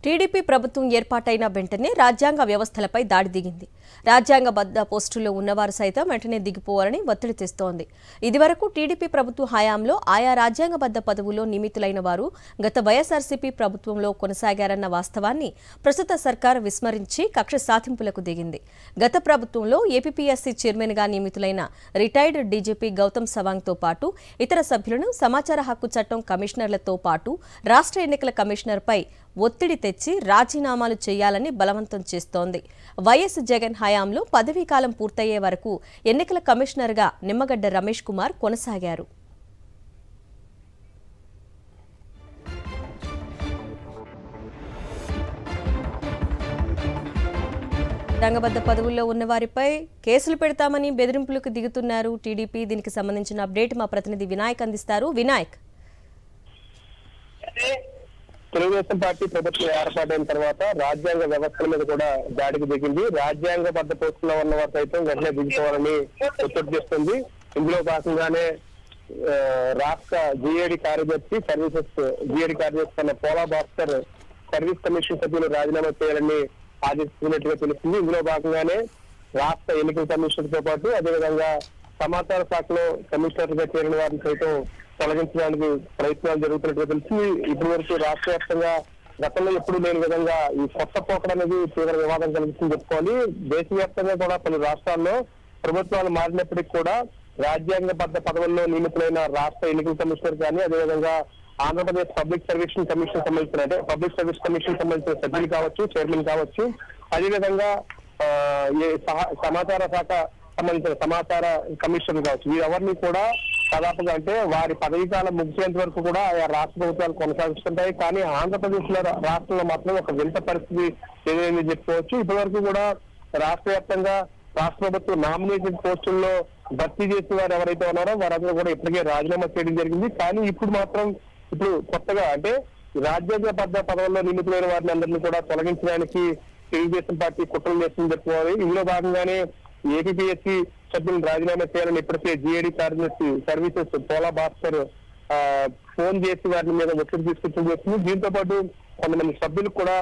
TDP ప్రభుత్వం ఏర్పాటైన వెంటనే రాజ్యాంగ వ్యవస్థలపై దాడి దిగింది. రాజ్యాంగబద్ధ పోస్టుల్లో ఉన్నవారు సైతం వెంటనే దిగిపోవాలని ఒత్తిడి తెస్తోంది. ఇదివరకు టీడీపీ ప్రభుత్వ హయాంలో ఆయా రాజ్యాంగబద్ధ పదవుల్లో నియమితులైన వారు గత వైఎస్ఆర్సీపీ ప్రభుత్వంలో కొనసాగారన్న వాస్తవాన్ని ప్రస్తుత సర్కార్ విస్మరించి కక్ష సాధింపులకు దిగింది. గత ప్రభుత్వంలో ఏపీపీఎస్సీ చైర్మన్గా నియమితులైన రిటైర్డ్ డీజీపీ గౌతమ్ సవాంగ్తో పాటు ఇతర సభ్యులను సమాచార హక్కు చట్టం కమిషనర్లతో పాటు రాష్ట్ర ఎన్నికల కమిషనర్పై ఒత్తిడి తెచ్చి రాజీనామాలు చేయాలని బలవంతం చేస్తోంది. వైఎస్ జగన్ హయాంలో పదవీకాలం పూర్తయ్యే వరకు ఎన్నికల కమిషనర్గా నిమ్మగడ్డ రమేష్ కుమార్ కొనసాగారు. రాజ్యాంగబద్ధ పదవుల్లో ఉన్నవారిపై కేసులు పెడతామని బెదిరింపులకు దిగుతున్నారు టీడీపీ. దీనికి సంబంధించిన అప్డేట్ మా ప్రతినిధి వినాయక్ అందిస్తారు. వినాయక్, తెలుగుదేశం పార్టీ ప్రభుత్వం ఏర్పాటైన తర్వాత రాజ్యాంగ వ్యవస్థల మీద కూడా దాడికి దిగింది. రాజ్యాంగబద్ధ పోస్టుల్లో ఉన్న వారు సైతం వెంటనే దిగిపోవాలని ఒత్తిడి చేస్తుంది. ఇందులో భాగంగానే రాష్ట్ర జీఏడీ కార్యదర్శి అన్న పోలా భాస్కర్ సర్వీస్ కమిషన్ సభ్యులు రాజీనామా చేయాలని ఆదేశిస్తున్నట్టుగా తెలుస్తుంది. ఇందులో భాగంగానే రాష్ట్ర ఎన్నికల కమిషన్ తో పాటు అదేవిధంగా సమాచార శాఖలో కమిషనర్ గా చేరిన వారిని సైతం తొలగించడానికి ప్రయత్నాలు జరుగుతున్నట్టుగా తెలిసింది. ఇప్పటి వరకు రాష్ట్ర వ్యాప్తంగా గతంలో ఎప్పుడు లేని విధంగా ఈ కొత్త పోకడ అనేది తీవ్ర వివాదం కలిగిస్తుందని చెప్పుకోవాలి. దేశవ్యాప్తంగా కూడా పలు రాష్ట్రాల్లో ప్రభుత్వాలు మారినప్పటికీ కూడా రాజ్యాంగబద్ధ పదవుల్లో నియమితులైన రాష్ట్ర ఎన్నికల కమిషనర్ కానీ అదేవిధంగా ఆంధ్రప్రదేశ్ పబ్లిక్ సర్వీస్ కమిషన్ సంబంధించిన సభ్యులు కావచ్చు, చైర్మన్ కావచ్చు, అదేవిధంగా సమాచార శాఖ సంబంధించిన సమాచార కమిషన్ కావచ్చు, వీరెవరిని కూడా దాదాపుగా అంటే వారి పదవీ కాలం ముగిసేంత వరకు కూడా ఆయా రాష్ట్ర ప్రభుత్వాలు కొనసాగిస్తుంటాయి. కానీ ఆంధ్రప్రదేశ్ లో రాష్ట్రంలో మాత్రం ఒక వింత పరిస్థితి ఏదైనా చెప్పుకోవచ్చు. ఇప్పటి వరకు కూడా రాష్ట్ర వ్యాప్తంగా రాష్ట్ర ప్రభుత్వం నామినేటెడ్ పోస్టుల్లో భర్తీ చేసిన వారు ఎవరైతే ఉన్నారో వారందరూ కూడా ఇప్పటికే రాజీనామా చేయడం జరిగింది. కానీ ఇప్పుడు కొత్తగా అంటే రాజ్యాంగబద్ధ పదవుల్లో నియమితులైన వారిని అందరినీ కూడా తొలగించడానికి తెలుగుదేశం పార్టీ కుట్రలు చేస్తుందని చెప్పుకోవాలి. ఇందులో భాగంగానే ఏపీపీఎస్సీ సభ్యులను రాజీనామా చేయాలని ఇప్పటికే జీఏడీ కార్యదర్శి సర్వీసెస్ పోలా భాస్కర్ ఫోన్ చేసి వారి మీద ఒత్తిడి తీసుకొచ్చడం చేస్తుంది. దీంతో పాటు కొంతమంది సభ్యులకు కూడా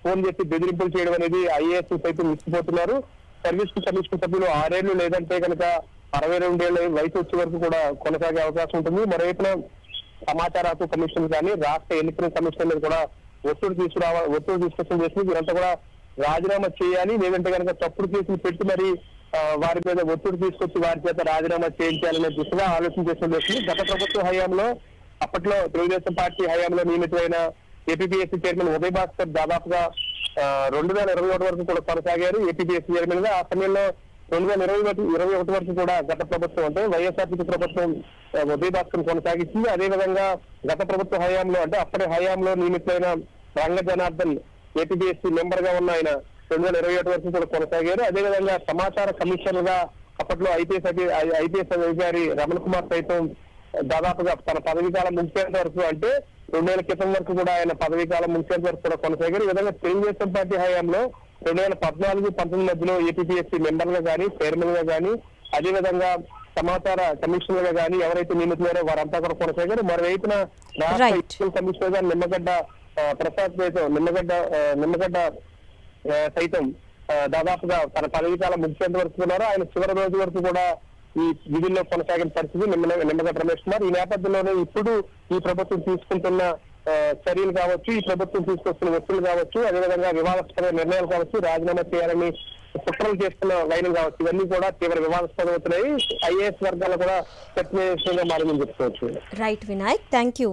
ఫోన్ చేసి బెదిరింపులు చేయడం అనేది ఐఏఎస్ సైతం మిచ్చిపోతున్నారు. సర్వీస్ కమిషన్ సభ్యులు 6 ఏళ్లు లేదంటే కనుక 62 ఏళ్ల వయసు వచ్చే వరకు కూడా కొనసాగే అవకాశం ఉంటుంది. మరోవైపున సమాచార హక్కు కమిషన్ కానీ రాష్ట్ర ఎన్నికల కమిషన్ మీద కూడా ఒత్తిడి తీసుకొచ్చడం చేస్తుంది. వీరంతా కూడా రాజీనామా చేయాలి, లేదంటే కనుక తప్పుడు కేసులు పెట్టి మరి వారి మీద ఒత్తిడి తీసుకొచ్చి వారి చేత రాజీనామా చేయించాలనే దిశగా ఆలోచన చేస్తుంది. గత ప్రభుత్వ హయాంలో అప్పట్లో తెలుగుదేశం పార్టీ హయాంలో నియమితులైన ఏపీపీఎస్సీ చైర్మన్ ఉదయ్ భాస్కర్ దాదాపుగా 2021 వరకు కూడా కొనసాగారు ఏపీపీఎస్సీ చైర్మన్ గా. ఆ సమయంలో 2021 వరకు కూడా గత ప్రభుత్వం అంటే వైఎస్ఆర్సీపీ ప్రభుత్వం ఉదయ్ భాస్కర్ కొనసాగించింది. అదేవిధంగా గత ప్రభుత్వ హయాంలో అంటే అప్పటి హయాంలో నియమితులైన రంగ జనార్దన్ ఏపీపీఎస్సీ మెంబర్ గా ఉన్న ఆయన 2021 వరకు కూడా కొనసాగారు. అదేవిధంగా సమాచార కమిషనర్ గా అప్పట్లో ఐపీఎస్ అధికారి రమణ కుమార్ సైతం దాదాపుగా తన పదవీ కాలం ముగిసేంత వరకు అంటే 2 నెలల క్రితం వరకు కూడా ఆయన పదవీ కాలం ముగిసేంత వరకు కూడా కొనసాగారు. ఈ విధంగా తెలుగుదేశం పార్టీ హయాంలో 2014-19 మధ్యలో ఏపీపీఎస్సీ మెంబర్ గా కానీ, చైర్మన్ గా కానీ, అదేవిధంగా సమాచార కమిషనర్ గా కానీ ఎవరైతే నియమితున్నారో వారంతా కూడా కొనసాగారు. మరోవైపున రాష్ట్ర ఎన్నికల కమిషనర్ గా నిమ్మగడ్డ ప్రసాద్ సైతం నిమ్మగడ్డ సైతం దాదాపుగా తన పదవీ కాలం ముగిసేంత వరకు ఉన్నారు. ఆయన చివరి రోజు వరకు కూడా ఈ విధుల్లో కొనసాగిన పరిస్థితి నిమ్మగడ్డ రమేష్ కుమార్. ఈ నేపథ్యంలోనే ఇప్పుడు ఈ ప్రభుత్వం తీసుకుంటున్న చర్యలు కావచ్చు, ఈ ప్రభుత్వం తీసుకొస్తున్న ఒత్తిళ్లు కావచ్చు, అదేవిధంగా వివాదాస్పద నిర్ణయాలు కావచ్చు, రాజీనామా చేయాలని కుట్రలు చేస్తున్న లైన్ కావచ్చు, ఇవన్నీ కూడా తీవ్ర వివాదాస్పదం అవుతున్నాయి. ఐఏఎస్ వర్గాలు కూడా చర్చనీయాంశంగా మారిందని చెప్పుకోవచ్చు. Right Vinayak, thank you.